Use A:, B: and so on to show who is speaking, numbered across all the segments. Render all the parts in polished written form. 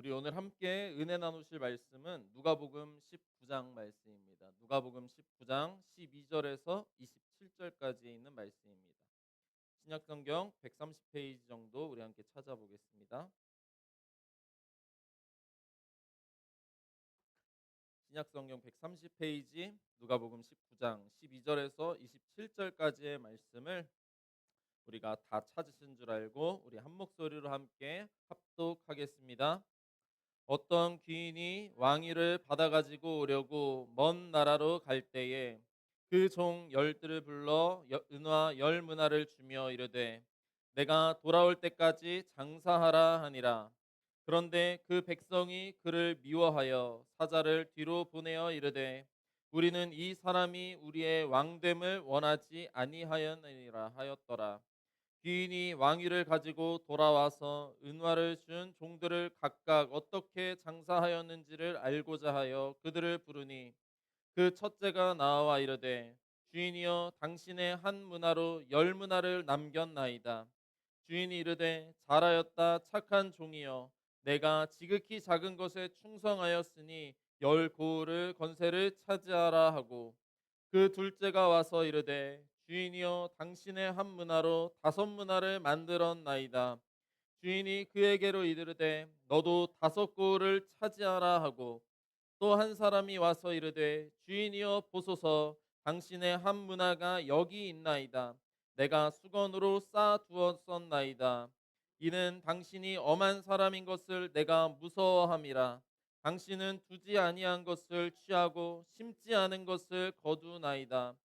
A: 우리 오늘 함께 은혜 나누실 말씀은 누가복음 19장 말씀입니다. 누가복음 19장 12절에서 27절까지에 있는 말씀입니다. 신약 성경 130페이지 정도 우리 함께 찾아보겠습니다. 신약 성경 130페이지 누가복음 19장 12절에서 27절까지의 말씀을 우리가 다 찾으신 줄 알고 우리 한 목소리로 함께 합독하겠습니다. 어떤 귀인이 왕위를 받아가지고 오려고 먼 나라로 갈 때에 그 종 열들을 불러 은화 열 문화를 주며 이르되 내가 돌아올 때까지 장사하라 하니라. 그런데 그 백성이 그를 미워하여 사자를 뒤로 보내어 이르되 우리는 이 사람이 우리의 왕됨을 원하지 아니하였느니라 하였더라. 귀인이 왕위를 가지고 돌아와서 은화를 준 종들을 각각 어떻게 장사하였는지를 알고자 하여 그들을 부르니 그 첫째가 나와 이르되 주인이여 당신의 한 문화로 열 문화를 남겼나이다. 주인이 이르되 잘하였다 착한 종이여 내가 지극히 작은 것에 충성하였으니 열 고을을 건세를 차지하라 하고 그 둘째가 와서 이르되 주인이여 당신의 한 문화로 다섯 문화를 만들었나이다. 주인이 그에게로 이르되 너도 다섯 고을을 차지하라 하고 또 한 사람이 와서 이르되 주인이여 보소서 당신의 한 문화가 여기 있나이다. 내가 수건으로 쌓아 두었었나이다. 이는 당신이 엄한 사람인 것을 내가 무서워함이라. 당신은 두지 아니한 것을 취하고 심지 않은 것을 거두나이다.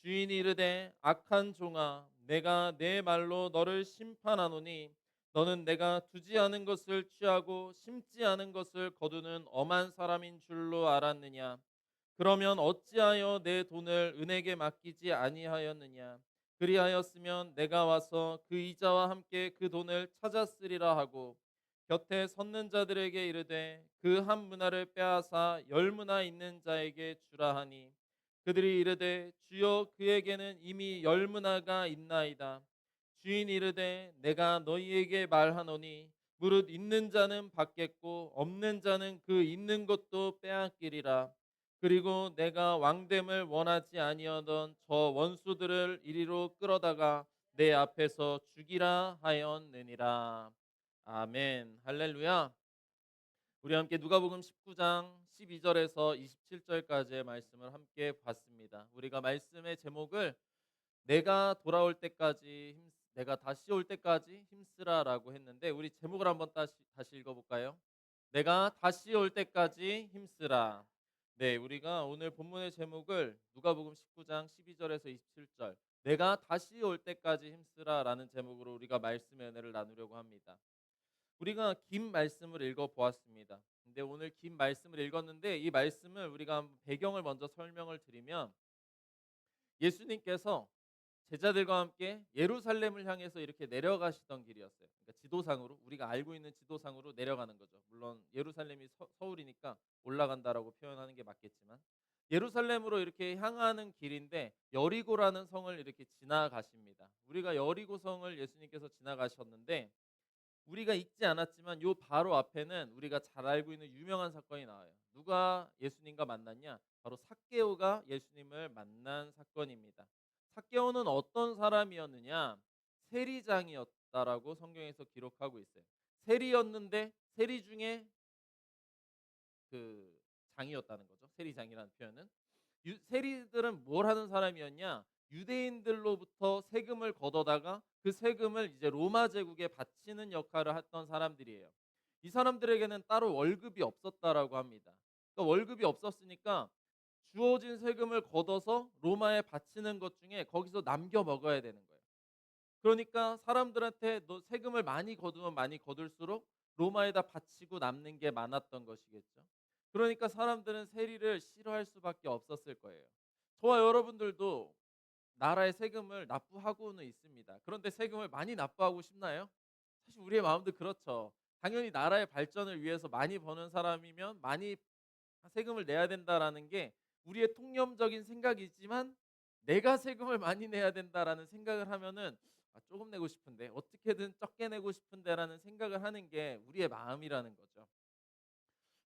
A: 주인이 이르되 악한 종아 내가 내 말로 너를 심판하노니 너는 내가 두지 않은 것을 취하고 심지 않은 것을 거두는 엄한 사람인 줄로 알았느냐? 그러면 어찌하여 내 돈을 은에게 맡기지 아니하였느냐? 그리하였으면 내가 와서 그 이자와 함께 그 돈을 찾았으리라 하고 곁에 섰는 자들에게 이르되 그 한 문화를 빼앗아 열 문화 있는 자에게 주라 하니 그들이 이르되 주여 그에게는 이미 열 문화가 있나이다. 주인이 이르되 내가 너희에게 말하노니 무릇 있는 자는 받겠고 없는 자는 그 있는 것도 빼앗기리라. 그리고 내가 왕됨을 원하지 아니하던 저 원수들을 이리로 끌어다가 내 앞에서 죽이라 하였느니라. 아멘. 할렐루야. 우리 함께 누가복음 19장 12절에서 27절까지의 말씀을 함께 봤습니다. 우리가 말씀의 제목을 내가 돌아올 때까지 내가 다시 올 때까지 힘쓰라라고 했는데 우리 제목을 한번 다시 읽어볼까요? 내가 다시 올 때까지 힘쓰라. 네, 우리가 오늘 본문의 제목을 누가복음 19장 12절에서 27절 내가 다시 올 때까지 힘쓰라라는 제목으로 우리가 말씀의 은혜를 나누려고 합니다. 우리가 긴 말씀을 읽어 보았습니다. 근데 오늘 긴 말씀을 읽었는데 이 말씀을 우리가 배경을 먼저 설명을 드리면 예수님께서 제자들과 함께 예루살렘을 향해서 이렇게 내려가시던 길이었어요. 그러니까 지도상으로 우리가 알고 있는 지도상으로 내려가는 거죠. 물론 예루살렘이 서울이니까 올라간다라고 표현하는 게 맞겠지만 예루살렘으로 이렇게 향하는 길인데 여리고라는 성을 이렇게 지나가십니다. 우리가 여리고 성을 예수님께서 지나가셨는데 우리가 읽지 않았지만 요 바로 앞에는 우리가 잘 알고 있는 유명한 사건이 나와요. 누가 예수님과 만났냐? 바로 삭개오가 예수님을 만난 사건입니다. 삭개오는 어떤 사람이었느냐? 세리장이었다라고 성경에서 기록하고 있어요. 세리였는데 세리 중에 그 장이었다는 거죠. 세리장이라는 표현은 세리들은 뭘 하는 사람이었냐? 유대인들로부터 세금을 걷어다가 그 세금을 이제 로마 제국에 바치는 역할을 했던 사람들이에요. 이 사람들에게는 따로 월급이 없었다라고 합니다. 그러니까 월급이 없었으니까 주어진 세금을 걷어서 로마에 바치는 것 중에 거기서 남겨 먹어야 되는 거예요. 그러니까 사람들한테 너 세금을 많이 거두면 많이 거둘수록 로마에다 바치고 남는 게 많았던 것이겠죠. 그러니까 사람들은 세리를 싫어할 수밖에 없었을 거예요. 저와 여러분들도 나라의 세금을 납부하고는 있습니다. 그런데 세금을 많이 납부하고 싶나요? 사실 우리의 마음도 그렇죠. 당연히 나라의 발전을 위해서 많이 버는 사람이면 많이 세금을 내야 된다라는 게 우리의 통념적인 생각이지만 내가 세금을 많이 내야 된다라는 생각을 하면은 조금 내고 싶은데 어떻게든 적게 내고 싶은데라는 생각을 하는 게 우리의 마음이라는 거죠.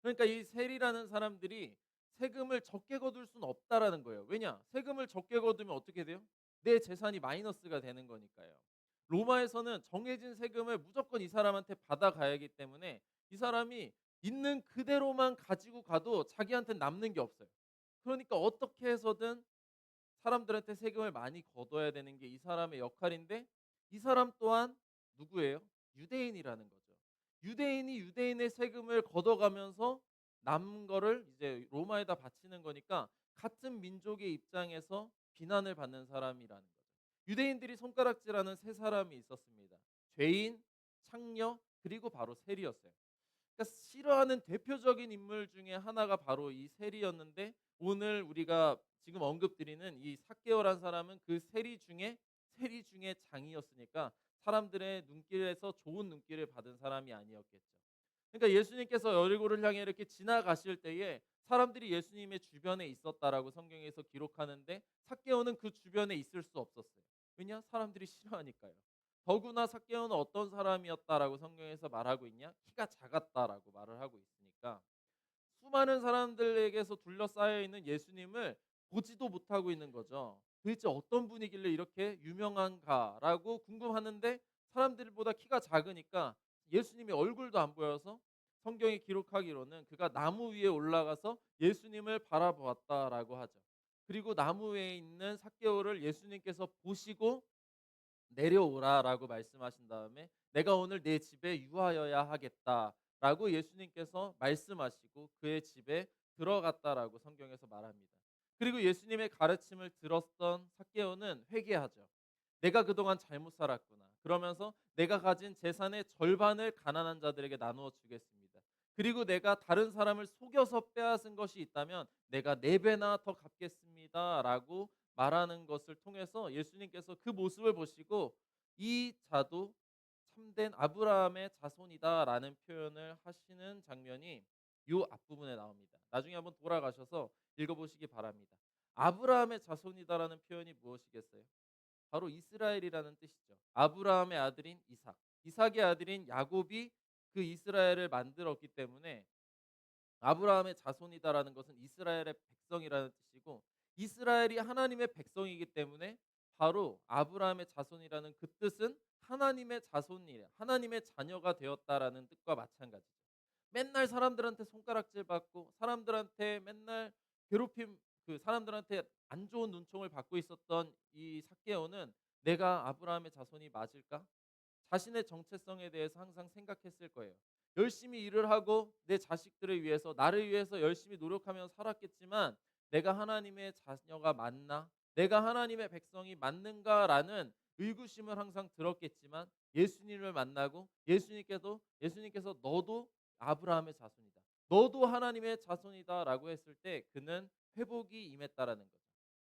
A: 그러니까 이 세리라는 사람들이 세금을 적게 거둘 수는 없다라는 거예요. 왜냐? 세금을 적게 거두면 어떻게 돼요? 내 재산이 마이너스가 되는 거니까요. 로마에서는 정해진 세금을 무조건 이 사람한테 받아가야 하기 때문에 이 사람이 있는 그대로만 가지고 가도 자기한테 남는 게 없어요. 그러니까 어떻게 해서든 사람들한테 세금을 많이 걷어야 되는 게 이 사람의 역할인데, 이 사람 또한 누구예요? 유대인이라는 거죠. 유대인이 유대인의 세금을 걷어가면서 남은 거를 이제 로마에다 바치는 거니까 같은 민족의 입장에서 비난을 받는 사람이라는 거죠. 유대인들이 손가락질하는 세 사람이 있었습니다. 죄인, 창녀, 그리고 바로 세리였어요. 그러니까 싫어하는 대표적인 인물 중에 하나가 바로 이 세리였는데, 오늘 우리가 지금 언급드리는 이 삭개오란 사람은 그 세리 중에 장이었으니까 사람들의 눈길에서 좋은 눈길을 받은 사람이 아니었겠죠. 그러니까 예수님께서 여리고를 향해 이렇게 지나가실 때에 사람들이 예수님의 주변에 있었다라고 성경에서 기록하는데, 삭개오는 그 주변에 있을 수 없었어요. 왜냐? 사람들이 싫어하니까요. 더구나 삭개오는 어떤 사람이었다라고 성경에서 말하고 있냐? 키가 작았다라고 말을 하고 있으니까 수많은 사람들에게서 둘러싸여 있는 예수님을 보지도 못하고 있는 거죠. 도대체 어떤 분이길래 이렇게 유명한가라고 궁금하는데, 사람들보다 키가 작으니까 예수님의 얼굴도 안 보여서 성경이 기록하기로는 그가 나무 위에 올라가서 예수님을 바라보았다라고 하죠. 그리고 나무 위에 있는 삭개오를 예수님께서 보시고 내려오라라고 말씀하신 다음에 내가 오늘 내 집에 유하여야 하겠다라고 예수님께서 말씀하시고 그의 집에 들어갔다라고 성경에서 말합니다. 그리고 예수님의 가르침을 들었던 삭개오는 회개하죠. 내가 그동안 잘못 살았구나. 그러면서 내가 가진 재산의 절반을 가난한 자들에게 나누어 주겠습니다. 그리고 내가 다른 사람을 속여서 빼앗은 것이 있다면 내가 네 배나 더 갚겠습니다라고 말하는 것을 통해서 예수님께서 그 모습을 보시고 이 자도 참된 아브라함의 자손이다라는 표현을 하시는 장면이 요 앞부분에 나옵니다. 나중에 한번 돌아가셔서 읽어보시기 바랍니다. 아브라함의 자손이다라는 표현이 무엇이겠어요? 바로 이스라엘이라는 뜻이죠. 아브라함의 아들인 이삭, 이삭의 아들인 야곱이 그 이스라엘을 만들었기 때문에 아브라함의 자손이다라는 것은 이스라엘의 백성이라는 뜻이고, 이스라엘이 하나님의 백성이기 때문에 바로 아브라함의 자손이라는 그 뜻은 하나님의 자손이라, 하나님의 자녀가 되었다라는 뜻과 마찬가지죠. 맨날 사람들한테 손가락질 받고 사람들한테 맨날 괴롭힘, 그 사람들한테 안 좋은 눈총을 받고 있었던 이 삭개오는 내가 아브라함의 자손이 맞을까? 자신의 정체성에 대해서 항상 생각했을 거예요. 열심히 일을 하고 내 자식들을 위해서, 나를 위해서 열심히 노력하며 살았겠지만 내가 하나님의 자녀가 맞나? 내가 하나님의 백성이 맞는가라는 의구심을 항상 들었겠지만, 예수님을 만나고 예수님께서 너도 아브라함의 자손이다, 너도 하나님의 자손이다라고 했을 때 그는 회복이 임했다라는 거죠.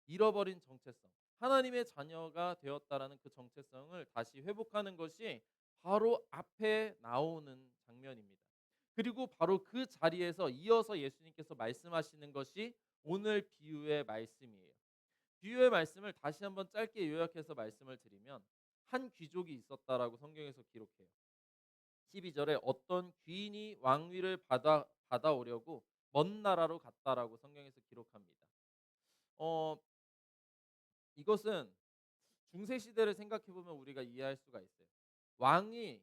A: 잃어버린 정체성, 하나님의 자녀가 되었다라는 그 정체성을 다시 회복하는 것이 바로 앞에 나오는 장면입니다. 그리고 바로 그 자리에서 이어서 예수님께서 말씀하시는 것이 오늘 비유의 말씀이에요. 비유의 말씀을 다시 한번 짧게 요약해서 말씀을 드리면, 한 귀족이 있었다라고 성경에서 기록해요. 12절에 어떤 귀인이 왕위를 받아오려고 먼 나라로 갔다라고 성경에서 기록합니다. 어, 이것은 중세 시대를 생각해 보면 우리가 이해할 수가 있어요. 왕이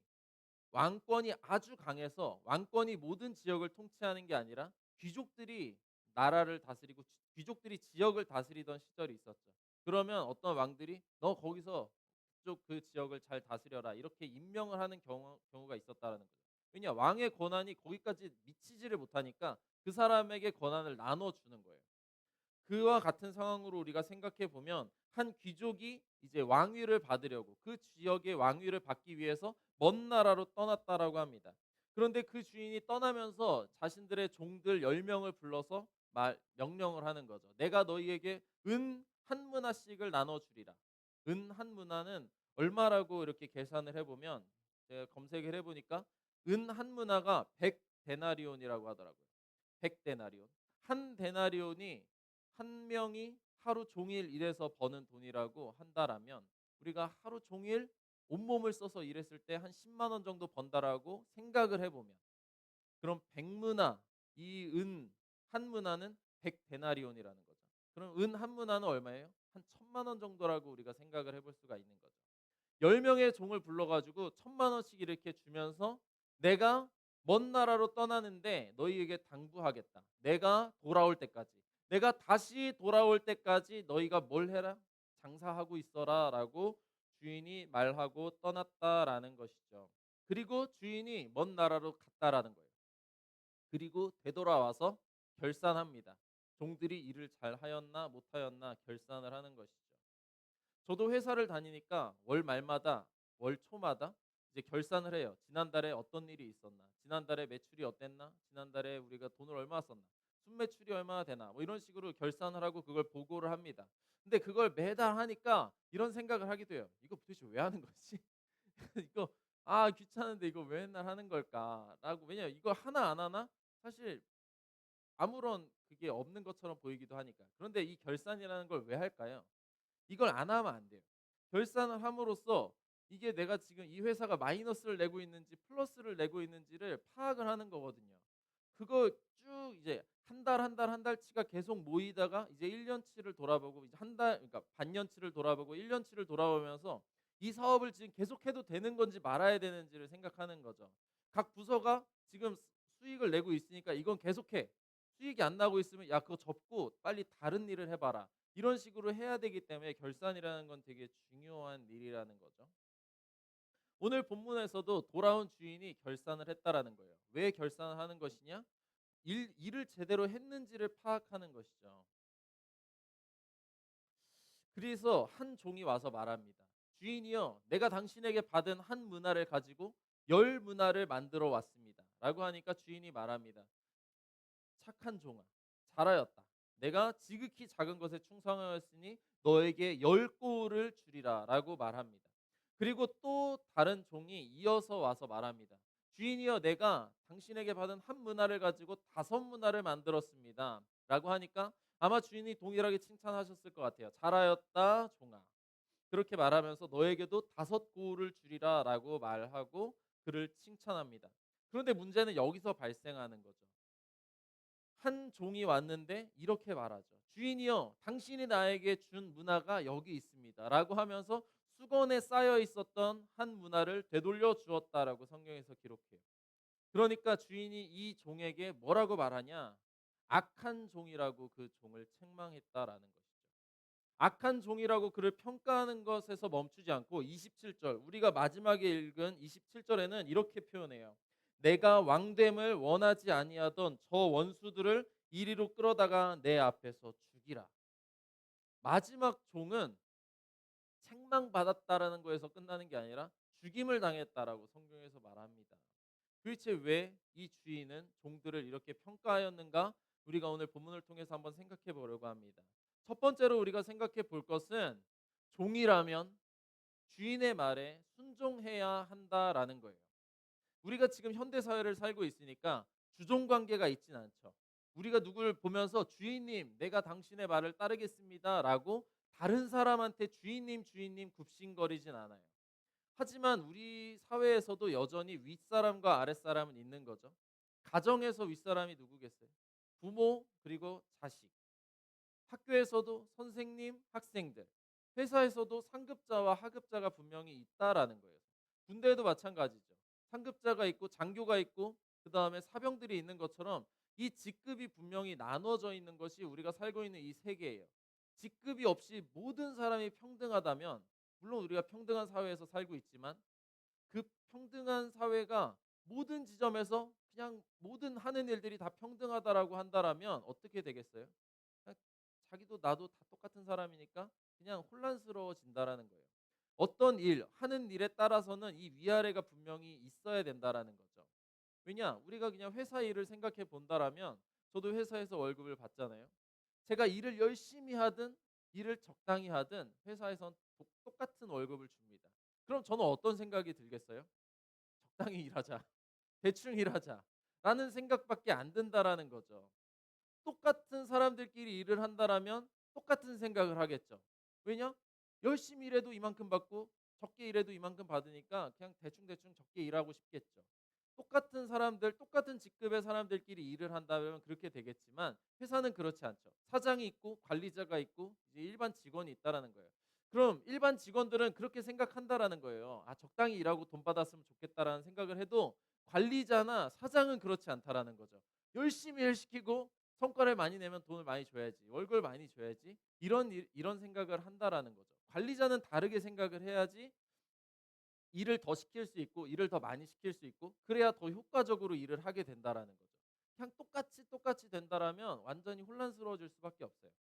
A: 왕권이 아주 강해서 왕권이 모든 지역을 통치하는 게 아니라 귀족들이 나라를 다스리고 귀족들이 지역을 다스리던 시절이 있었죠. 그러면 어떤 왕들이 너 거기서 그쪽 그 지역을 잘 다스려라 이렇게 임명을 하는 경우가 있었다라는 거죠. 왜냐, 왕의 권한이 거기까지 미치지를 못하니까 그 사람에게 권한을 나눠 주는 거예요. 그와 같은 상황으로 우리가 생각해 보면 한 귀족이 이제 왕위를 받으려고 그 지역의 왕위를 받기 위해서 먼 나라로 떠났다라고 합니다. 그런데 그 주인이 떠나면서 자신들의 종들 10명을 불러서 명령을 하는 거죠. 내가 너희에게 은 한 문화씩을 나눠 주리라. 은 한 문화는 얼마라고 이렇게 계산을 해 보면, 제가 검색을 해 보니까 은 한 문화가 100 데나리온이라고 하더라고요. 100 데나리온. 한 데나리온이 한 명이 하루 종일 일해서 버는 돈이라고 한다라면, 우리가 하루 종일 온몸을 써서 일했을 때 한 10만 원 정도 번다라고 생각을 해보면, 그럼 백문화 이 은 한 문화는 100 데나리온이라는 거죠. 그럼 은 한 문화는 얼마예요? 한 1,000만 원 정도라고 우리가 생각을 해볼 수가 있는 거죠. 10명의 종을 불러 가지고 1,000만 원씩 이렇게 주면서 "내가 먼 나라로 떠나는데 너희에게 당부하겠다. 내가 돌아올 때까지. 내가 다시 돌아올 때까지 너희가 뭘 해라? 장사하고 있어라."라고 주인이 말하고 떠났다라는 것이죠. 그리고 주인이 먼 나라로 갔다라는 거예요. 그리고 되돌아와서 결산합니다. 종들이 일을 잘하였나 못하였나 결산을 하는 것이죠. 저도 회사를 다니니까 월 말마다 월 초마다 이제 결산을 해요. 지난달에 어떤 일이 있었나? 지난달에 매출이 어땠나? 지난달에 우리가 돈을 얼마 썼나? 순매출이 얼마나 되나? 뭐 이런 식으로 결산을 하고 그걸 보고를 합니다. 근데 그걸 매달 하니까 이런 생각을 하기도 해요. '이거 도대체 왜 하는 거지? 이거 귀찮은데 이거 왜 맨날 하는 걸까?'라고. 왜냐면 이거 하나 안 하나 사실 아무런 그게 없는 것처럼 보이기도 하니까. 그런데 이 결산이라는 걸 왜 할까요? 이걸 안 하면 안 돼요. 결산을 함으로써 이게 내가 지금 이 회사가 마이너스를 내고 있는지 플러스를 내고 있는지를 파악을 하는 거거든요. 그거 쭉 이제 한 달, 한 달, 한 달치가 계속 모이다가 이제 1 년치를 돌아보고 이제 한 달, 그러니까 반년치를 돌아보고 1 년치를 돌아보면서 이 사업을 지금 계속해도 되는 건지 말아야 되는지를 생각하는 거죠. 각 부서가 지금 수익을 내고 있으니까 이건 계속해. 수익이 안 나고 있으면 "야 그거 접고 빨리 다른 일을 해 봐라." 이런 식으로 해야 되기 때문에 결산이라는 건 되게 중요한 일이라는 거죠. 오늘 본문에서도 돌아온 주인이 결산을 했다라는 거예요. 왜 결산을 하는 것이냐? 일을 제대로 했는지를 파악하는 것이죠. 그래서 한 종이 와서 말합니다. "주인이여, 내가 당신에게 받은 한 문화를 가지고 10 문화를 만들어 왔습니다." 라고 하니까 주인이 말합니다. "착한 종아, 잘하였다. 내가 지극히 작은 것에 충성하였으니 너에게 10고를 주리라."라고 말합니다. 그리고 또 다른 종이 이어서 와서 말합니다. "주인이여, 내가 당신에게 받은 한 문화를 가지고 5 문화를 만들었습니다." 라고 하니까 아마 주인이 동일하게 칭찬하셨을 것 같아요. "잘하였다 종아." 그렇게 말하면서 "너에게도 5고를 주리라."라고 말하고 그를 칭찬합니다. 그런데 문제는 여기서 발생하는 거죠. 한 종이 왔는데 이렇게 말하죠. "주인이여, 당신이 나에게 준 문화가 여기 있습니다."라고 하면서 수건에 쌓여 있었던 한 문화를 되돌려 주었다라고 성경에서 기록해요. 그러니까 주인이 이 종에게 뭐라고 말하냐? 악한 종이라고 그 종을 책망했다라는 것이죠. 악한 종이라고 그를 평가하는 것에서 멈추지 않고 27절, 우리가 마지막에 읽은 27절에는 이렇게 표현해요. "내가 왕됨을 원하지 아니하던 저 원수들을 이리로 끌어다가 내 앞에서 죽이라." 마지막 종은 책망받았다라는 거에서 끝나는 게 아니라 죽임을 당했다라고 성경에서 말합니다. 도대체 왜 이 주인은 종들을 이렇게 평가하였는가? 우리가 오늘 본문을 통해서 한번 생각해 보려고 합니다. 첫 번째로 우리가 생각해 볼 것은 종이라면 주인의 말에 순종해야 한다라는 거예요. 우리가 지금 현대 사회를 살고 있으니까 주종 관계가 있진 않죠. 우리가 누구를 보면서 "주인님, 내가 당신의 말을 따르겠습니다."라고 다른 사람한테 "주인님, 주인님" 굽신거리진 않아요. 하지만 우리 사회에서도 여전히 윗사람과 아랫사람은 있는 거죠. 가정에서 윗사람이 누구겠어요? 부모 그리고 자식. 학교에서도 선생님, 학생들. 회사에서도 상급자와 하급자가 분명히 있다라는 거예요. 군대에도 마찬가지죠. 상급자가 있고 장교가 있고 그다음에 사병들이 있는 것처럼 이 직급이 분명히 나눠져 있는 것이 우리가 살고 있는 이 세계예요. 직급이 없이 모든 사람이 평등하다면, 물론 우리가 평등한 사회에서 살고 있지만 그 평등한 사회가 모든 지점에서 그냥 모든 하는 일들이 다 평등하다라고 한다라면 어떻게 되겠어요? 그냥 자기도 나도 다 똑같은 사람이니까 그냥 혼란스러워진다라는 거예요. 어떤 일, 하는 일에 따라서는 이 위아래가 분명히 있어야 된다라는 거죠. 왜냐? 우리가 그냥 회사 일을 생각해 본다라면 저도 회사에서 월급을 받잖아요. 제가 일을 열심히 하든 일을 적당히 하든 회사에선 똑같은 월급을 줍니다. 그럼 저는 어떤 생각이 들겠어요? '적당히 일하자. 대충 일하자.'라는 생각밖에 안 든다라는 거죠. 똑같은 사람들끼리 일을 한다라면 똑같은 생각을 하겠죠. 왜냐? 열심히 일해도 이만큼 받고 적게 일해도 이만큼 받으니까 그냥 대충대충 적게 일하고 싶겠죠. 똑같은 사람들, 똑같은 직급의 사람들끼리 일을 한다면 그렇게 되겠지만 회사는 그렇지 않죠. 사장이 있고 관리자가 있고 이제 일반 직원이 있다라는 거예요. 그럼 일반 직원들은 그렇게 생각한다라는 거예요. '아 적당히 일하고 돈 받았으면 좋겠다.'라는 생각을 해도 관리자나 사장은 그렇지 않다라는 거죠. 열심히 일 시키고 성과를 많이 내면 돈을 많이 줘야지. 월급을 많이 줘야지. 이런 생각을 한다라는 거죠. 관리자는 다르게 생각을 해야지 일을 더 시킬 수 있고 일을 더 많이 시킬 수 있고 그래야 더 효과적으로 일을 하게 된다라는 거죠. 그냥 똑같이 된다라면 완전히 혼란스러워질 수밖에 없어요.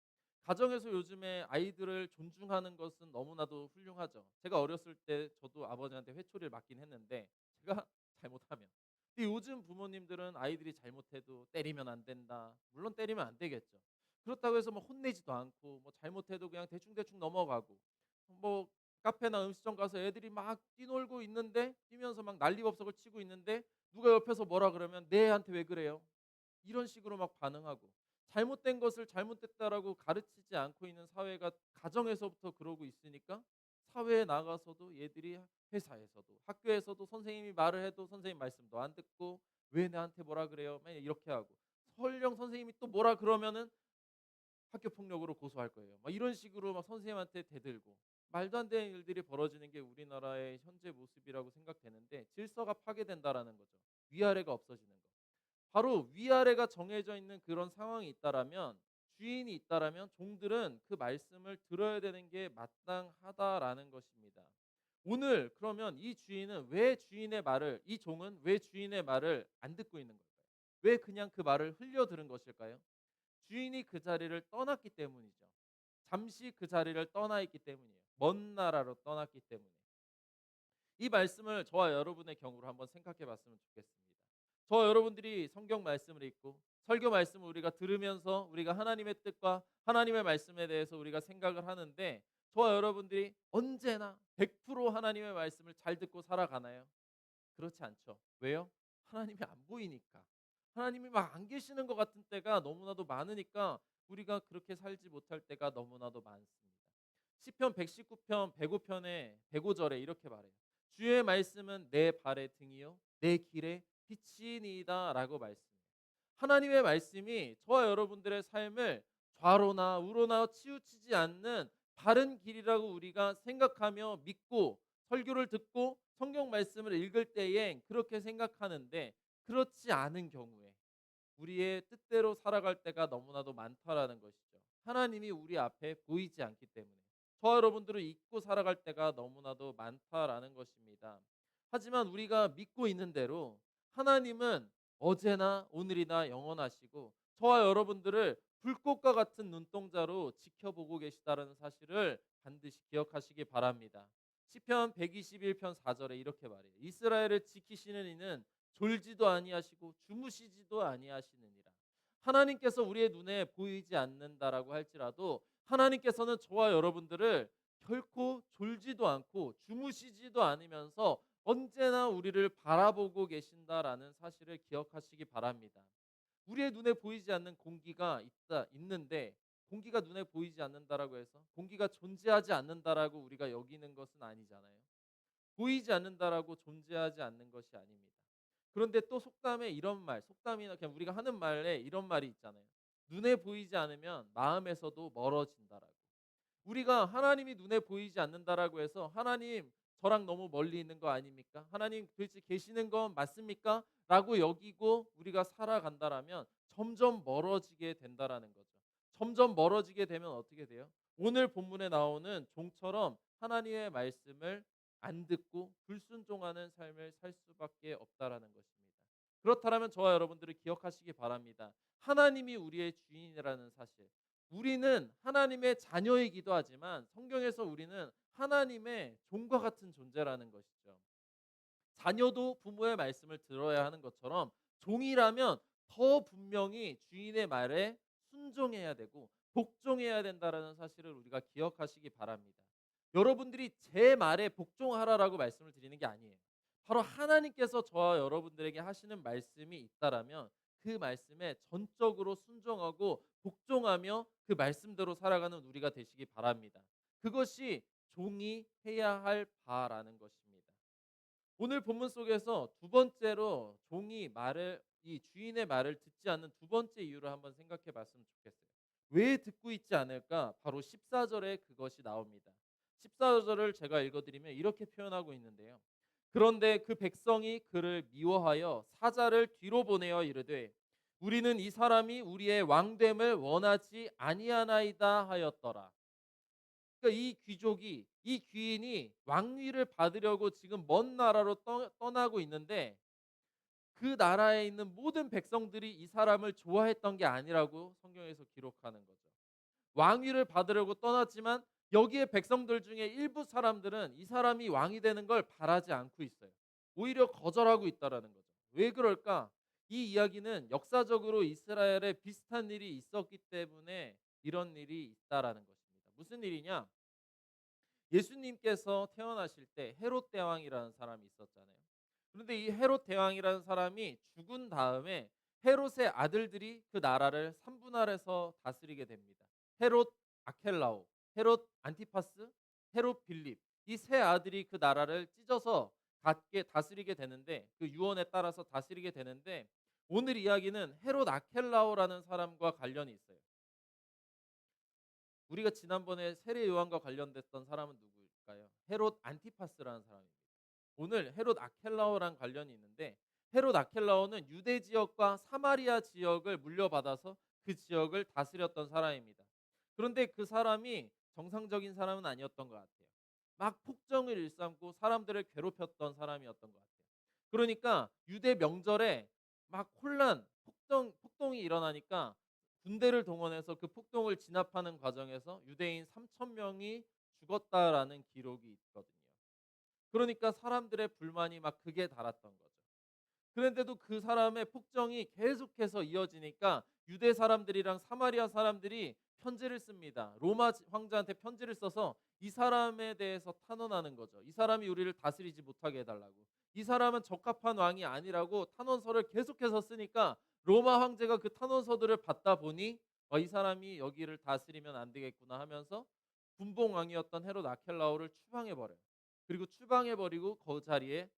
A: 가정에서 요즘에 아이들을 존중하는 것은 너무나도 훌륭하죠. 제가 어렸을 때 저도 아버지한테 회초리를 맞긴 했는데 제가 잘못하면. 근데 요즘 부모님들은 아이들이 잘못해도 때리면 안 된다. 물론 때리면 안 되겠죠. 그렇다고 해서 뭐 혼내지도 않고 뭐 잘못해도 그냥 대충대충 넘어가고 뭐 카페나 음식점 가서 애들이 막 뛰놀고 있는데 뛰면서 막 난리법석을 치고 있는데 누가 옆에서 뭐라 그러면 "내 애한테 왜 그래요?" 이런 식으로 막 반응하고 잘못된 것을 잘못됐다라고 가르치지 않고 있는 사회가 가정에서부터 그러고 있으니까 사회에 나가서도 얘들이 회사에서도 학교에서도 선생님이 말을 해도 선생님 말씀도 안 듣고 "왜 나한테 뭐라 그래요?" 맨날 이렇게 하고 설령 선생님이 또 뭐라 그러면은 학교 폭력으로 고소할 거예요. 막 이런 식으로 막 선생님한테 대들고 말도 안 되는 일들이 벌어지는 게 우리나라의 현재 모습이라고 생각되는데 질서가 파괴된다라는 거죠. 위아래가 없어지는 거. 바로 위아래가 정해져 있는 그런 상황이 있다라면 주인이 있다라면 종들은 그 말씀을 들어야 되는 게 마땅하다라는 것입니다. 오늘 그러면 이 종은 왜 주인의 말을 안 듣고 있는 걸까요? 왜 그냥 그 말을 흘려 들은 것일까요? 주인이 그 자리를 떠났기 때문이죠. 잠시 그 자리를 떠나 있기 때문이에요. 먼 나라로 떠났기 때문에. 이 말씀을 저와 여러분의 경우로 한번 생각해 봤으면 좋겠습니다. 저와 여러분들이 성경 말씀을 읽고 설교 말씀을 우리가 들으면서 우리가 하나님의 뜻과 하나님의 말씀에 대해서 우리가 생각을 하는데 저와 여러분들이 언제나 100% 하나님의 말씀을 잘 듣고 살아가나요? 그렇지 않죠. 왜요? 하나님이 안 보이니까. 하나님이 막 안 계시는 것 같은 때가 너무나도 많으니까 우리가 그렇게 살지 못할 때가 너무나도 많습니다. 시편 119편 105편에 105절에 이렇게 말해요. 주의 말씀은 내 발의 등이요 내 길의 빛이니이다라고 말씀해요. 하나님의 말씀이 저와 여러분들의 삶을 좌로나 우로나 치우치지 않는 바른 길이라고 우리가 생각하며 믿고 설교를 듣고 성경 말씀을 읽을 때에 그렇게 생각하는데 그렇지 않은 경우에 우리의 뜻대로 살아갈 때가 너무나도 많다라는 것이죠. 하나님이 우리 앞에 보이지 않기 때문에 저와 여러분들을 잊고 살아갈 때가 너무나도 많다라는 것입니다. 하지만 우리가 믿고 있는 대로 하나님은 어제나 오늘이나 영원하시고 저와 여러분들을 불꽃과 같은 눈동자로 지켜보고 계시다는 사실을 반드시 기억하시기 바랍니다. 시편 121편 4절에 이렇게 말해요. 이스라엘을 지키시는 이는 졸지도 아니하시고 주무시지도 아니하시느니라. 하나님께서 우리의 눈에 보이지 않는다라고 할지라도 하나님께서는 저와 여러분들을 결코 졸지도 않고 주무시지도 않으면서 언제나 우리를 바라보고 계신다라는 사실을 기억하시기 바랍니다. 우리의 눈에 보이지 않는 공기가 있는데 공기가 눈에 보이지 않는다라고 해서 공기가 존재하지 않는다라고 우리가 여기는 것은 아니잖아요. 보이지 않는다라고 존재하지 않는 것이 아닙니다. 그런데 또 속담에 이런 말, 속담이나 그냥 우리가 하는 말에 이런 말이 있잖아요. 눈에 보이지 않으면 마음에서도 멀어진다라고. 우리가 하나님이 눈에 보이지 않는다라고 해서 하나님 저랑 너무 멀리 있는 거 아닙니까? 하나님 도대체 계시는 건 맞습니까? 라고 여기고 우리가 살아간다라면 점점 멀어지게 된다라는 거죠. 점점 멀어지게 되면 어떻게 돼요? 오늘 본문에 나오는 종처럼 하나님의 말씀을 안 듣고 불순종하는 삶을 살 수밖에 없다라는 것입니다. 그렇다면 저와 여러분들을 기억하시기 바랍니다. 하나님이 우리의 주인이라는 사실. 우리는 하나님의 자녀이기도 하지만 성경에서 우리는 하나님의 종과 같은 존재라는 것이죠. 자녀도 부모의 말씀을 들어야 하는 것처럼 종이라면 더 분명히 주인의 말에 순종해야 되고 복종해야 된다라는 사실을 우리가 기억하시기 바랍니다. 여러분들이 제 말에 복종하라라고 말씀을 드리는 게 아니에요. 바로 하나님께서 저와 여러분들에게 하시는 말씀이 있다라면 그 말씀에 전적으로 순종하고 복종하며 그 말씀대로 살아가는 우리가 되시기 바랍니다. 그것이 종이 해야 할 바라는 것입니다. 오늘 본문 속에서 두 번째로 종이 말을 이 주인의 말을 듣지 않는 두 번째 이유를 한번 생각해 봤으면 좋겠어요. 왜 듣고 있지 않을까? 바로 14절에 그것이 나옵니다. 14절을 제가 읽어 드리면 이렇게 표현하고 있는데요. 그런데 그 백성이 그를 미워하여 사자를 뒤로 보내어 이르되 우리는 이 사람이 우리의 왕됨을 원하지 아니하나이다 하였더라. 그러니까 이 귀족이 이 귀인이 왕위를 받으려고 지금 먼 나라로 떠나고 있는데 그 나라에 있는 모든 백성들이 이 사람을 좋아했던 게 아니라고 성경에서 기록하는 거죠. 왕위를 받으려고 떠났지만 여기에 백성들 중에 일부 사람들은 이 사람이 왕이 되는 걸 바라지 않고 있어요. 오히려 거절하고 있다라는 거죠. 왜 그럴까? 이 이야기는 역사적으로 이스라엘에 비슷한 일이 있었기 때문에 이런 일이 있다라는 것입니다. 무슨 일이냐? 예수님께서 태어나실 때 헤롯 대왕이라는 사람이 있었잖아요. 그런데 이 헤롯 대왕이라는 사람이 죽은 다음에 헤롯의 아들들이 그 나라를 3분할해서 다스리게 됩니다. 헤롯 아켈라오, 헤롯 안티파스, 헤롯 빌립 이 세 아들이 그 나라를 찢어서 갖게 다스리게 되는데 그 유언에 따라서 다스리게 되는데 오늘 이야기는 헤롯 아켈라오라는 사람과 관련이 있어요. 우리가 지난번에 세례 요한과 관련됐던 사람은 누구일까요? 헤롯 안티파스라는 사람입니다. 오늘 헤롯 아켈라오랑 관련이 있는데 헤롯 아켈라오는 유대 지역과 사마리아 지역을 물려받아서 그 지역을 다스렸던 사람입니다. 그런데 그 사람이 정상적인 사람은 아니었던 것 같아요. 막 폭정을 일삼고 사람들을 괴롭혔던 사람이었던 것 같아요. 그러니까 유대 명절에 막 혼란, 폭동이 일어나니까 군대를 동원해서 그 폭동을 진압하는 과정에서 유대인 3천 명이 죽었다라는 기록이 있거든요. 그러니까 사람들의 불만이 막 극에 달았던 거죠. 그런데도 그 사람의 폭정이 계속해서 이어지니까 유대 사람들이랑 사마리아 사람들이 편지를 씁니다. 로마 황제한테 편지를 써서 이 사람에 대해서 탄원하는 거죠. 이 사람이 우리를 다스리지 못하게 해달라고. 이 사람은 적합한 왕이 아니라고 탄원서를 계속해서 쓰니까 로마 황제가 그 탄원서들을 받다 보니 이 사람이 여기를 다스리면 안 되겠구나 하면서 분봉 왕이었던 헤롯 아켈라오를 추방해 버려요. 그리고 추방해 버리고 그 자리에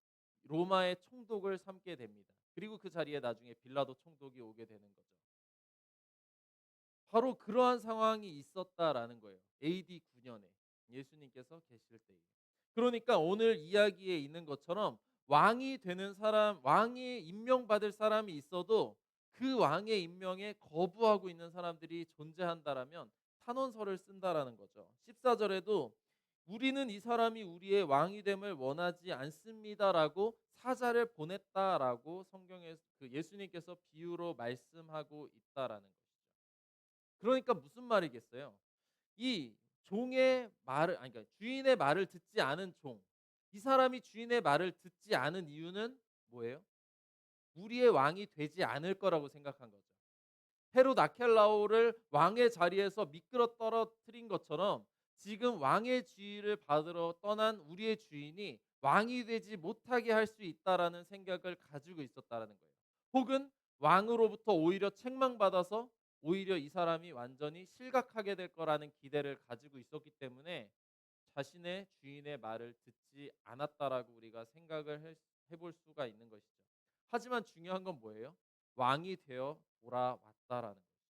A: 로마의 총독을 삼게 됩니다. 그리고 그 자리에 나중에 빌라도 총독이 오게 되는 거죠. 바로 그러한 상황이 있었다라는 거예요. AD 9년에 예수님께서 계실 때에. 그러니까 오늘 이야기에 있는 것처럼 왕이 되는 사람, 왕이 임명받을 사람이 있어도 그 왕의 임명에 거부하고 있는 사람들이 존재한다라면 탄원서를 쓴다라는 거죠. 14절에도 우리는 이 사람이 우리의 왕이 됨을 원하지 않습니다라고 사자를 보냈다라고 성경에 그 예수님께서 비유로 말씀하고 있다라는 것이죠. 그러니까 무슨 말이겠어요? 이 종의 말을 아니 그러니까 주인의 말을 듣지 않은 종. 이 사람이 주인의 말을 듣지 않은 이유는 뭐예요? 우리의 왕이 되지 않을 거라고 생각한 거죠. 헤롯 아켈라오를 왕의 자리에서 미끄러 떨어뜨린 것처럼 지금 왕의 지위를 받으러 떠난 우리의 주인이 왕이 되지 못하게 할 수 있다라는 생각을 가지고 있었다라는 거예요. 혹은 왕으로부터 오히려 책망받아서 오히려 이 사람이 완전히 실각하게 될 거라는 기대를 가지고 있었기 때문에 자신의 주인의 말을 듣지 않았다라고 우리가 생각을 해볼 수가 있는 것이죠. 하지만 중요한 건 뭐예요? 왕이 되어 돌아왔다라는 것이죠.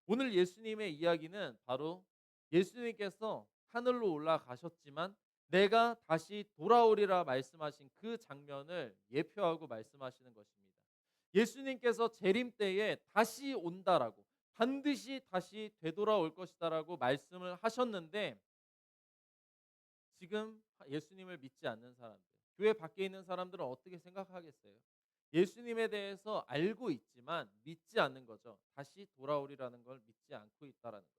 A: 오늘 예수님의 이야기는 바로 예수님께서 하늘로 올라가셨지만 내가 다시 돌아오리라 말씀하신 그 장면을 예표하고 말씀하시는 것입니다. 예수님께서 재림 때에 다시 온다라고 반드시 다시 되돌아올 것이다라고 말씀을 하셨는데 지금 예수님을 믿지 않는 사람들, 교회 밖에 있는 사람들은 어떻게 생각하겠어요? 예수님에 대해서 알고 있지만 믿지 않는 거죠. 다시 돌아오리라는 걸 믿지 않고 있다라는 거예요.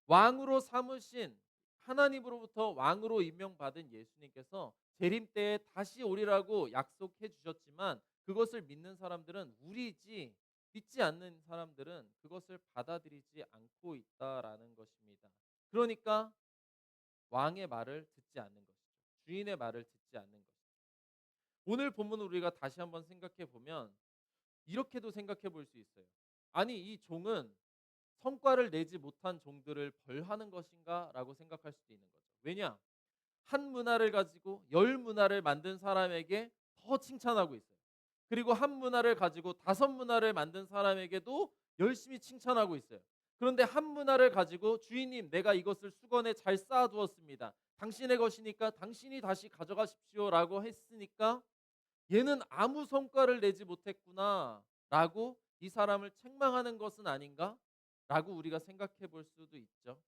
A: 왕으로 삼으신 하나님으로부터 왕으로 임명받은 예수님께서 재림 때에 다시 오리라고 약속해 주셨지만 그것을 믿는 사람들은 우리지 믿지 않는 사람들은 그것을 받아들이지 않고 있다라는 것입니다. 그러니까 왕의 말을 듣지 않는 것이죠. 주인의 말을 듣지 않는 것이죠. 오늘 본문을 우리가 다시 한번 생각해 보면 이렇게도 생각해 볼 수 있어요. 아니 이 종은 성과를 내지 못한 종들을 벌하는 것인가라고 생각할 수도 있는 거죠. 왜냐? 한 문화를 가지고 열 문화를 만든 사람에게 더 칭찬하고 있어요. 그리고 한 문화를 가지고 다섯 문화를 만든 사람에게도 열심히 칭찬하고 있어요. 그런데 한 문화를 가지고 주인님, 내가 이것을 수건에 잘 쌓아두었습니다. 당신의 것이니까 당신이 다시 가져가십시오라고 했으니까 얘는 아무 성과를 내지 못했구나라고 이 사람을 책망하는 것은 아닌가라고 우리가 생각해 볼 수도 있죠.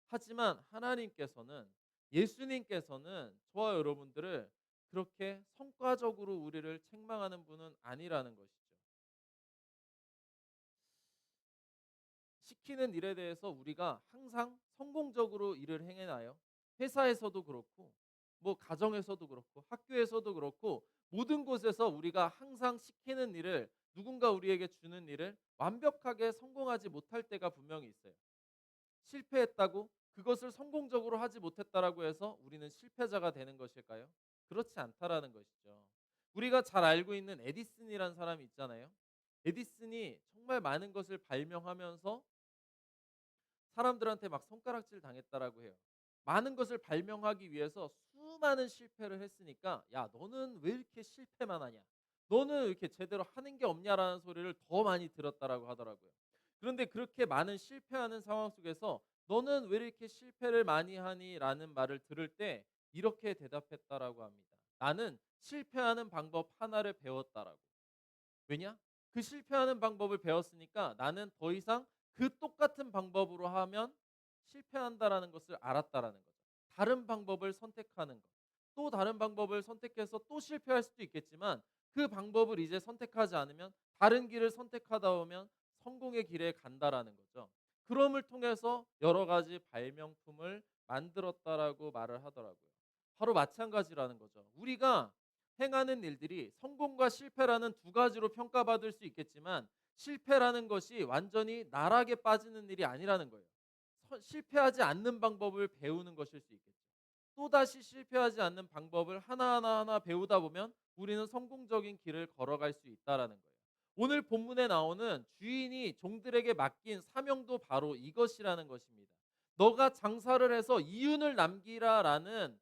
A: 하지만 하나님께서는, 예수님께서는 저와 여러분들을 그렇게 성과적으로 우리를 책망하는 분은 아니라는 것이죠. 시키는 일에 대해서 우리가 항상 성공적으로 일을 행해나요. 회사에서도 그렇고, 뭐 가정에서도 그렇고, 학교에서도 그렇고, 모든 곳에서 우리가 항상 시키는 일을, 누군가 우리에게 주는 일을 완벽하게 성공하지 못할 때가 분명히 있어요. 실패했다고 그것을 성공적으로 하지 못했다라고 해서 우리는 실패자가 되는 것일까요? 그렇지 않다라는 것이죠. 우리가 잘 알고 있는 에디슨이라는 사람이 있잖아요. 에디슨이 정말 많은 것을 발명하면서 사람들한테 막 손가락질 당했다라고 해요. 많은 것을 발명하기 위해서 수많은 실패를 했으니까 야, 너는 왜 이렇게 실패만 하냐? 너는 왜 이렇게 제대로 하는 게 없냐라는 소리를 더 많이 들었다라고 하더라고요. 그런데 그렇게 많은 실패하는 상황 속에서 너는 왜 이렇게 실패를 많이 하니라는 말을 들을 때 이렇게 대답했다라고 합니다. 나는 실패하는 방법 하나를 배웠다라고. 왜냐? 그 실패하는 방법을 배웠으니까 나는 더 이상 그 똑같은 방법으로 하면 실패한다라는 것을 알았다라는 거죠. 다른 방법을 선택하는 것. 또 다른 방법을 선택해서 또 실패할 수도 있겠지만 그 방법을 이제 선택하지 않으면 다른 길을 선택하다 보면 성공의 길에 간다라는 거죠. 그럼을 통해서 여러 가지 발명품을 만들었다라고 말을 하더라고요. 바로 마찬가지라는 거죠. 우리가 행하는 일들이 성공과 실패라는 두 가지로 평가받을 수 있겠지만 실패라는 것이 완전히 나락에 빠지는 일이 아니라는 거예요. 실패하지 않는 방법을 배우는 것일 수 있겠죠. 또다시 실패하지 않는 방법을 하나하나 배우다 보면 우리는 성공적인 길을 걸어갈 수 있다라는 거예요. 오늘 본문에 나오는 주인이 종들에게 맡긴 사명도 바로 이것이라는 것입니다. 너가 장사를 해서 이윤을 남기라라는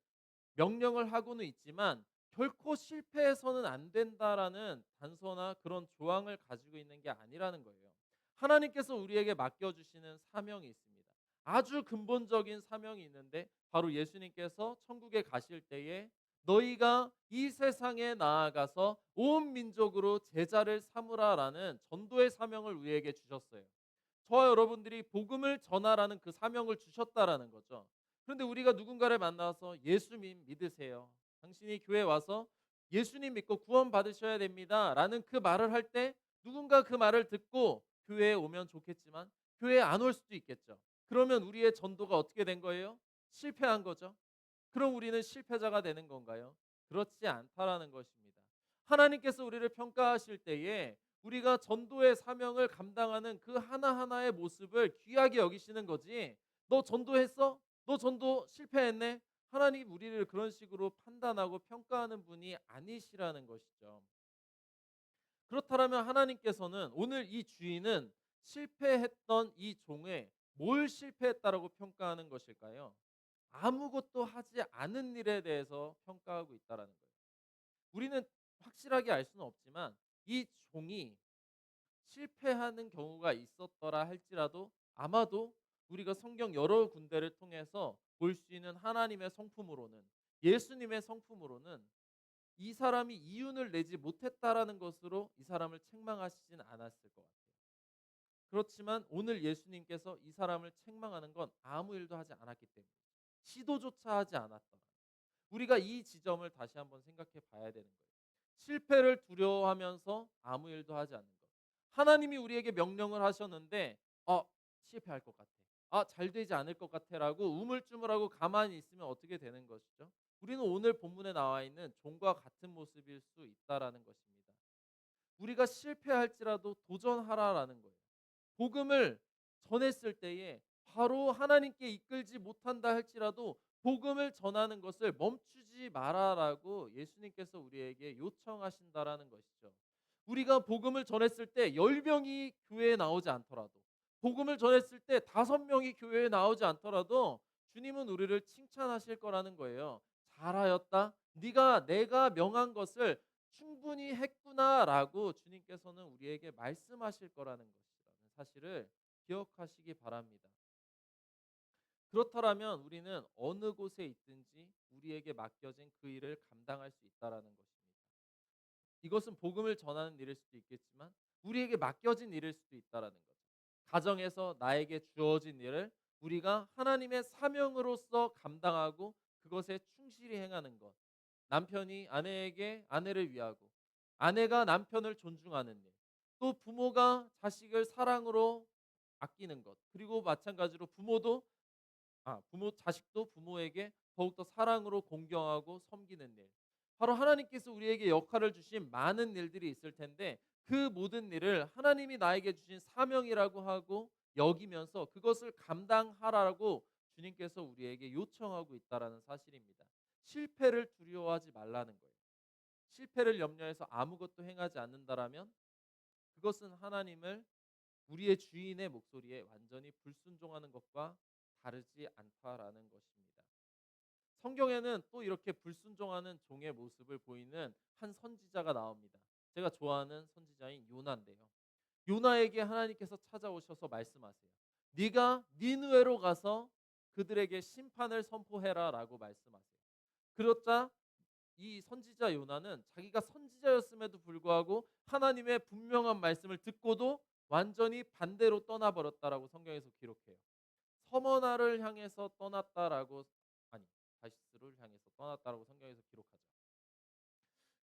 A: 명령을 하고는 있지만 결코 실패해서는 안 된다라는 단서나 그런 조항을 가지고 있는 게 아니라는 거예요. 하나님께서 우리에게 맡겨주시는 사명이 있습니다. 아주 근본적인 사명이 있는데 바로 예수님께서 천국에 가실 때에 너희가 이 세상에 나아가서 온 민족으로 제자를 삼으라라는 전도의 사명을 우리에게 주셨어요. 저와 여러분들이 복음을 전하라는 그 사명을 주셨다라는 거죠. 그런데 우리가 누군가를 만나서 예수님 믿으세요. 당신이 교회 와서 예수님 믿고 구원 받으셔야 됩니다라는 그 말을 할 때 누군가 그 말을 듣고 교회에 오면 좋겠지만 교회에 안 올 수도 있겠죠. 그러면 우리의 전도가 어떻게 된 거예요? 실패한 거죠. 그럼 우리는 실패자가 되는 건가요? 그렇지 않다라는 것입니다. 하나님께서 우리를 평가하실 때에 우리가 전도의 사명을 감당하는 그 하나하나의 모습을 귀하게 여기시는 거지. 너 전도했어? 너 전도 실패했네? 하나님 우리를 그런 식으로 판단하고 평가하는 분이 아니시라는 것이죠. 그렇다면 하나님께서는 오늘 이 주인은 실패했던 이 종의 뭘 실패했다라고 평가하는 것일까요? 아무것도 하지 않은 일에 대해서 평가하고 있다라는 거예요. 우리는 확실하게 알 수는 없지만 이 종이 실패하는 경우가 있었더라 할지라도 아마도 우리가 성경 여러 군데를 통해서 볼 수 있는 하나님의 성품으로는, 예수님의 성품으로는 이 사람이 이윤을 내지 못했다라는 것으로 이 사람을 책망하시진 않았을 것 같아요. 그렇지만 오늘 예수님께서 이 사람을 책망하는 건 아무 일도 하지 않았기 때문에 시도조차 하지 않았더라. 우리가 이 지점을 다시 한번 생각해 봐야 되는 거예요. 실패를 두려워하면서 아무 일도 하지 않는 것. 하나님이 우리에게 명령을 하셨는데 실패할 것 같아. 잘 되지 않을 것 같아라고 우물쭈물하고 가만히 있으면 어떻게 되는 것이죠? 우리는 오늘 본문에 나와 있는 종과 같은 모습일 수 있다라는 것입니다. 우리가 실패할지라도 도전하라라는 거예요. 복음을 전했을 때에 바로 하나님께 이끌지 못한다 할지라도 복음을 전하는 것을 멈추지 마라라고 예수님께서 우리에게 요청하신다라는 것이죠. 우리가 복음을 전했을 때 10명이 교회에 나오지 않더라도 복음을 전했을 때 5명이 교회에 나오지 않더라도 주님은 우리를 칭찬하실 거라는 거예요. 잘하였다. 네가 내가 명한 것을 충분히 했구나라고 주님께서는 우리에게 말씀하실 거라는 것이라는 사실을 기억하시기 바랍니다. 그렇다면 우리는 어느 곳에 있든지 우리에게 맡겨진 그 일을 감당할 수 있다라는 것입니다. 이것은 복음을 전하는 일일 수도 있겠지만 우리에게 맡겨진 일일 수도 있다라는 거죠. 가정에서 나에게 주어진 일을 우리가 하나님의 사명으로서 감당하고 그것에 충실히 행하는 것. 남편이 아내에게 아내를 위하고 아내가 남편을 존중하는 일. 또 부모가 자식을 사랑으로 아끼는 것. 그리고 마찬가지로 부모 자식도 부모에게 더욱더 사랑으로 공경하고 섬기는 일. 바로 하나님께서 우리에게 역할을 주신 많은 일들이 있을 텐데 그 모든 일을 하나님이 나에게 주신 사명이라고 하고 여기면서 그것을 감당하라고 주님께서 우리에게 요청하고 있다라는 사실입니다. 실패를 두려워하지 말라는 거예요. 실패를 염려해서 아무것도 행하지 않는다라면 그것은 하나님을 우리의 주인의 목소리에 완전히 불순종하는 것과 다르지 않다라는 것입니다. 성경에는 또 이렇게 불순종하는 종의 모습을 보이는 한 선지자가 나옵니다. 제가 좋아하는 선지자인 요나인데요. 요나에게 하나님께서 찾아오셔서 말씀하세요. 네가 니느웨로 가서 그들에게 심판을 선포해라라고 말씀하세요. 그렇자 이 선지자 요나는 자기가 선지자였음에도 불구하고 하나님의 분명한 말씀을 듣고도 완전히 반대로 떠나버렸다라고 성경에서 기록해요. 서머나를 향해서 떠났다라고 아니 다시스를 향해서 떠났다라고 성경에서 기록하죠.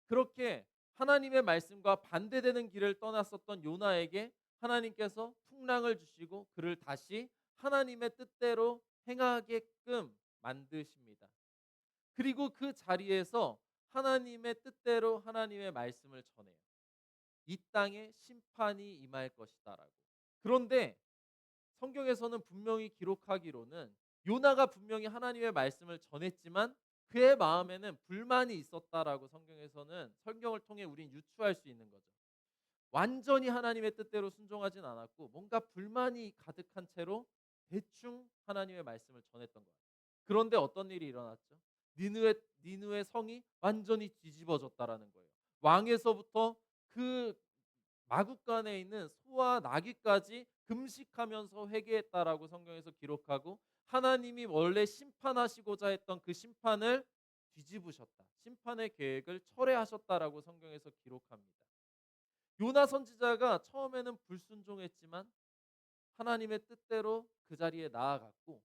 A: 그렇게 하나님의 말씀과 반대되는 길을 떠났었던 요나에게 하나님께서 풍랑을 주시고 그를 다시 하나님의 뜻대로 행하게끔 만드십니다. 그리고 그 자리에서 하나님의 뜻대로 하나님의 말씀을 전해요. 이 땅에 심판이 임할 것이다라고. 그런데 성경에서는 분명히 기록하기로는 요나가 분명히 하나님의 말씀을 전했지만 그의 마음에는 불만이 있었다라고 성경에서는 성경을 통해 우린 유추할 수 있는 거죠. 완전히 하나님의 뜻대로 순종하진 않았고 뭔가 불만이 가득한 채로 대충 하나님의 말씀을 전했던 것 같아요. 그런데 어떤 일이 일어났죠? 니느의 성이 완전히 뒤집어졌다라는 거예요. 왕에서부터 그 마국간에 있는 소와 나귀까지 금식하면서 회개했다라고 성경에서 기록하고 하나님이 원래 심판하시고자 했던 그 심판을 뒤집으셨다. 심판의 계획을 철회하셨다라고 성경에서 기록합니다. 요나 선지자가 처음에는 불순종했지만 하나님의 뜻대로 그 자리에 나아갔고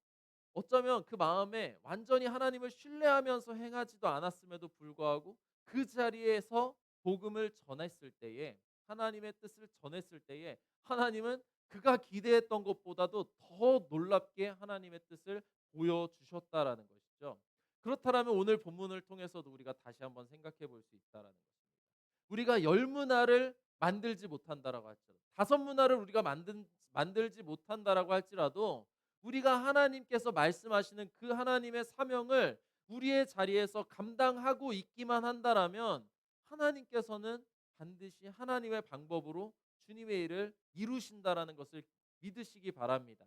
A: 어쩌면 그 마음에 완전히 하나님을 신뢰하면서 행하지도 않았음에도 불구하고 그 자리에서 복음을 전했을 때에 하나님의 뜻을 전했을 때에 하나님은 그가 기대했던 것보다도 더 놀랍게 하나님의 뜻을 보여주셨다라는 것이죠. 그렇다면 오늘 본문을 통해서도 우리가 다시 한번 생각해 볼 수 있다라는 것입니다. 우리가 열 문화를 만들지 못한다라고 할지라도 다섯 문화를 우리가 만들지 못한다라고 할지라도 우리가 하나님께서 말씀하시는 그 하나님의 사명을 우리의 자리에서 감당하고 있기만 한다라면 하나님께서는 반드시 하나님의 방법으로 주님의 일을 이루신다라는 것을 믿으시기 바랍니다.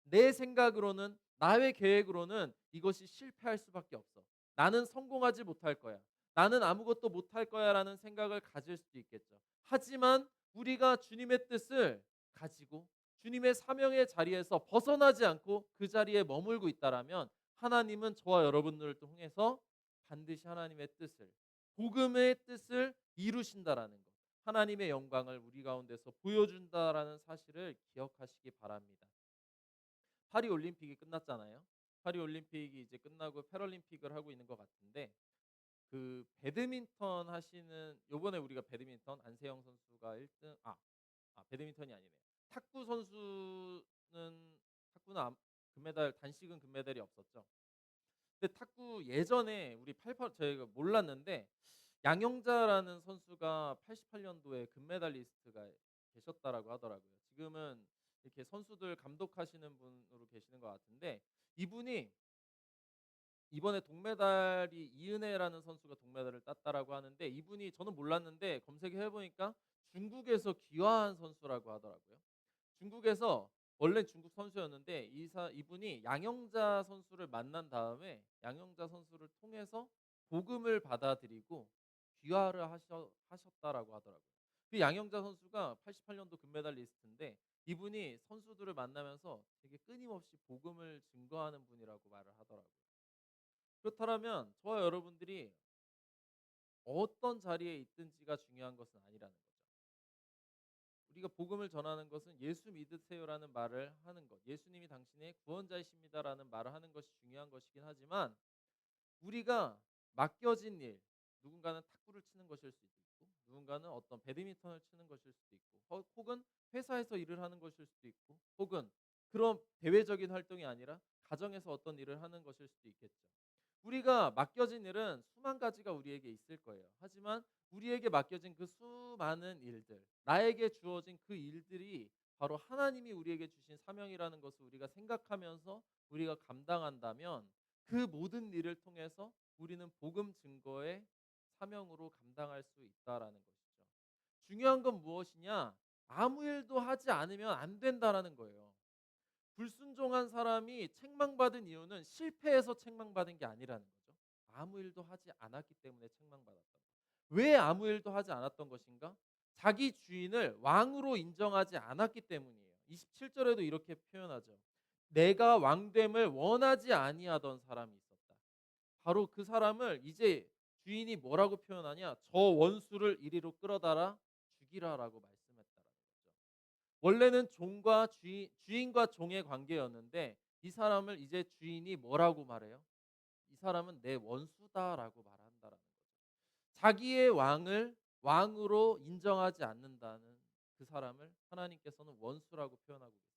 A: 내 생각으로는 나의 계획으로는 이것이 실패할 수밖에 없어. 나는 성공하지 못할 거야. 나는 아무것도 못할 거야라는 생각을 가질 수도 있겠죠. 하지만 우리가 주님의 뜻을 가지고 주님의 사명의 자리에서 벗어나지 않고 그 자리에 머물고 있다라면 하나님은 저와 여러분들을 통해서 반드시 하나님의 뜻을 복음의 뜻을 이루신다라는 것. 하나님의 영광을 우리 가운데서 보여준다라는 사실을 기억하시기 바랍니다. 파리 올림픽이 끝났잖아요. 파리 올림픽이 이제 끝나고 패럴림픽을 하고 있는 것 같은데 그 배드민턴 하시는 요번에 우리가 배드민턴 안세영 선수가 1등 배드민턴이 아니네요. 탁구 선수는 금메달 단식은 금메달이 없었죠. 근데 탁구 예전에 우리 88 저희가 몰랐는데 양영자라는 선수가 88년도에 금메달리스트가 계셨다라고 하더라고요. 지금은 이렇게 선수들 감독하시는 분으로 계시는 것 같은데 이분이 이번에 동메달이 이은혜라는 선수가 동메달을 땄다라고 하는데 이분이 저는 몰랐는데 검색해 보니까 중국에서 귀화한 선수라고 하더라고요. 중국에서 원래 중국 선수였는데 이분이 양영자 선수를 만난 다음에 양영자 선수를 통해서 복음을 받아들이고 귀화를 하셨다라고 하더라고요. 그 양영자 선수가 88년도 금메달리스트인데 이분이 선수들을 만나면서 되게 끊임없이 복음을 증거하는 분이라고 말을 하더라고요. 그렇다면 저와 여러분들이 어떤 자리에 있든지가 중요한 것은 아니라는 거죠. 우리가 복음을 전하는 것은 예수 믿으세요라는 말을 하는 것, 예수님이 당신의 구원자이십니다라는 말을 하는 것이 중요한 것이긴 하지만 우리가 맡겨진 일, 누군가는 탁구를 치는 것일 수도 있고, 누군가는 어떤 배드민턴을 치는 것일 수도 있고, 혹은 회사에서 일을 하는 것일 수도 있고, 혹은 그런 대외적인 활동이 아니라 가정에서 어떤 일을 하는 것일 수도 있겠죠. 우리가 맡겨진 일은 수만 가지가 우리에게 있을 거예요. 하지만 우리에게 맡겨진 그 수많은 일들, 나에게 주어진 그 일들이 바로 하나님이 우리에게 주신 사명이라는 것을 우리가 생각하면서 우리가 감당한다면 그 모든 일을 통해서 우리는 복음 증거의 사명으로 감당할 수 있다라는 것이죠. 중요한 건 무엇이냐? 아무 일도 하지 않으면 안 된다라는 거예요. 불순종한 사람이 책망받은 이유는 실패해서 책망받은 게 아니라는 거죠. 아무 일도 하지 않았기 때문에 책망받았다. 왜 아무 일도 하지 않았던 것인가? 자기 주인을 왕으로 인정하지 않았기 때문이에요. 27절에도 이렇게 표현하죠. 내가 왕됨을 원하지 아니하던 사람이 있었다. 바로 그 사람을 이제 주인이 뭐라고 표현하냐? 저 원수를 이리로 끌어다라 죽이라라고 말씀했다라는 거죠. 원래는 종과 주인과 종의 관계였는데 이 사람을 이제 주인이 뭐라고 말해요? 이 사람은 내 원수다라고 말한다라는 거죠. 자기의 왕을 왕으로 인정하지 않는다는 그 사람을 하나님께서는 원수라고 표현하고 계세요.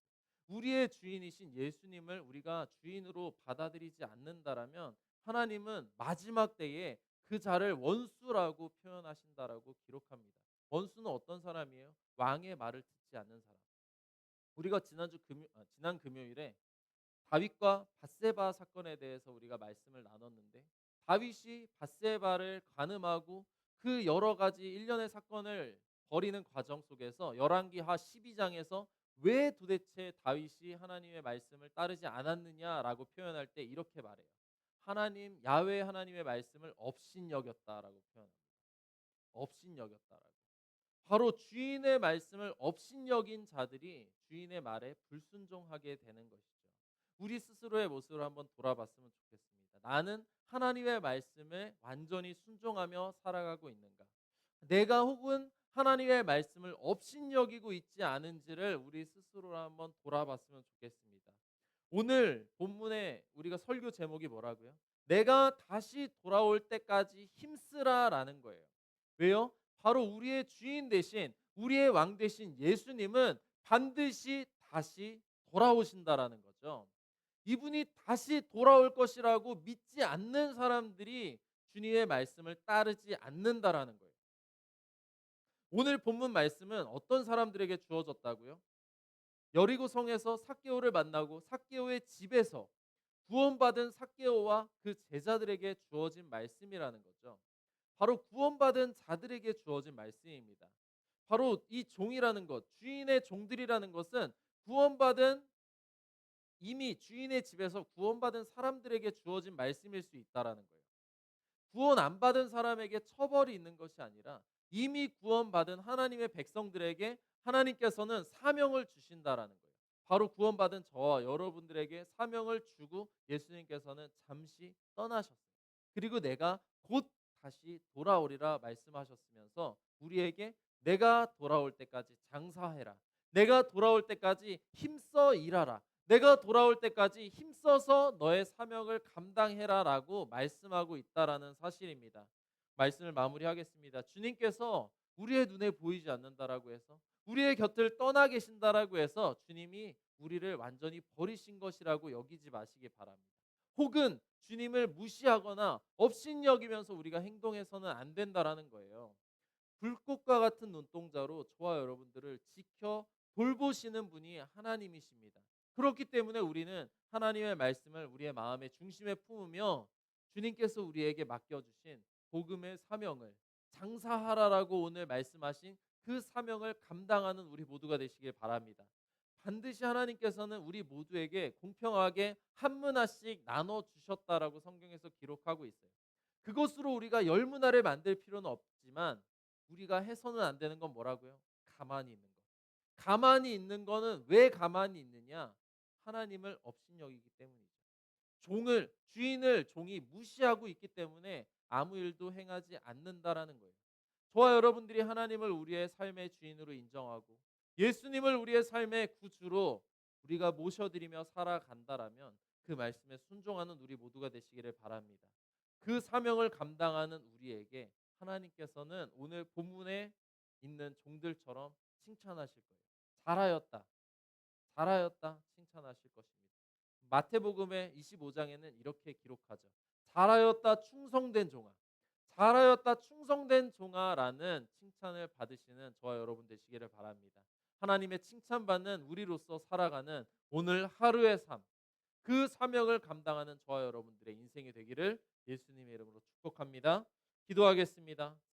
A: 우리의 주인이신 예수님을 우리가 주인으로 받아들이지 않는다라면 하나님은 마지막 때에 그 자를 원수라고 표현하신다라고 기록합니다. 원수는 어떤 사람이에요? 왕의 말을 듣지 않는 사람. 우리가 지난 금요일에 다윗과 밧세바 사건에 대해서 우리가 말씀을 나눴는데 다윗이 밧세바를 간음하고 그 여러 가지 일련의 사건을 벌이는 과정 속에서 열왕기하 12장에서 왜 도대체 다윗이 하나님의 말씀을 따르지 않았느냐라고 표현할 때 이렇게 말해요. 하나님 야훼 하나님의 말씀을 업신여겼다라고 표현합니다. 업신여겼다라고. 바로 주인의 말씀을 업신여긴 자들이 주인의 말에 불순종하게 되는 것이죠. 우리 스스로의 모습을 한번 돌아봤으면 좋겠습니다. 나는 하나님의 말씀에 완전히 순종하며 살아가고 있는가? 내가 혹은 하나님의 말씀을 업신여기고 있지 않은지를 우리 스스로 한번 돌아봤으면 좋겠습니다. 오늘 본문에 우리가 설교 제목이 뭐라고요? 내가 다시 돌아올 때까지 힘쓰라라는 거예요. 왜요? 바로 우리의 주인 대신 우리의 왕 대신 예수님은 반드시 다시 돌아오신다라는 거죠. 이분이 다시 돌아올 것이라고 믿지 않는 사람들이 주님의 말씀을 따르지 않는다라는 거예요. 오늘 본문 말씀은 어떤 사람들에게 주어졌다고요? 여리고 성에서 삭개오를 만나고 삭개오의 집에서 구원받은 삭개오와 그 제자들에게 주어진 말씀이라는 거죠. 바로 구원받은 자들에게 주어진 말씀입니다. 바로 이 종이라는 것, 주인의 종들이라는 것은 구원받은 이미 주인의 집에서 구원받은 사람들에게 주어진 말씀일 수 있다라는 거예요. 구원 안 받은 사람에게 처벌이 있는 것이 아니라 이미 구원받은 하나님의 백성들에게 하나님께서는 사명을 주신다라는 거예요. 바로 구원받은 저와 여러분들에게 사명을 주고 예수님께서는 잠시 떠나셨어요. 그리고 내가 곧 다시 돌아오리라 말씀하셨으면서 우리에게 내가 돌아올 때까지 장사해라. 내가 돌아올 때까지 힘써 일하라. 내가 돌아올 때까지 힘써서 너의 사명을 감당해라라고 말씀하고 있다라는 사실입니다. 말씀을 마무리하겠습니다. 주님께서 우리의 눈에 보이지 않는다라고 해서 우리의 곁을 떠나 계신다라고 해서 주님이 우리를 완전히 버리신 것이라고 여기지 마시기 바랍니다. 혹은 주님을 무시하거나 업신여기면서 우리가 행동해서는 안 된다라는 거예요. 불꽃과 같은 눈동자로 저와 여러분들을 지켜 돌보시는 분이 하나님이십니다. 그렇기 때문에 우리는 하나님의 말씀을 우리의 마음의 중심에 품으며 주님께서 우리에게 맡겨주신 복음의 사명을 장사하라라고 오늘 말씀하신 그 사명을 감당하는 우리 모두가 되시길 바랍니다. 반드시 하나님께서는 우리 모두에게 공평하게 한 문화씩 나눠 주셨다라고 성경에서 기록하고 있어요. 그것으로 우리가 열 문화를 만들 필요는 없지만 우리가 해서는 안 되는 건 뭐라고요? 가만히 있는 거. 가만히 있는 거는 왜 가만히 있느냐? 하나님을 업신여기기 때문이죠. 종을 주인을 종이 무시하고 있기 때문에 아무 일도 행하지 않는다라는 거예요. 저와 여러분들이 하나님을 우리의 삶의 주인으로 인정하고 예수님을 우리의 삶의 구주로 우리가 모셔드리며 살아간다라면 그 말씀에 순종하는 우리 모두가 되시기를 바랍니다. 그 사명을 감당하는 우리에게 하나님께서는 오늘 본문에 있는 종들처럼 칭찬하실 거예요. 잘하였다. 잘하였다 칭찬하실 것입니다. 마태복음의 25장에는 이렇게 기록하죠. 잘하였다 충성된 종아. 잘하였다 충성된 종아라는 칭찬을 받으시는 저와 여러분 되시기를 바랍니다. 하나님의 칭찬받는 우리로서 살아가는 오늘 하루의 삶, 그 사명을 감당하는 저와 여러분들의 인생이 되기를 예수님의 이름으로 축복합니다. 기도하겠습니다.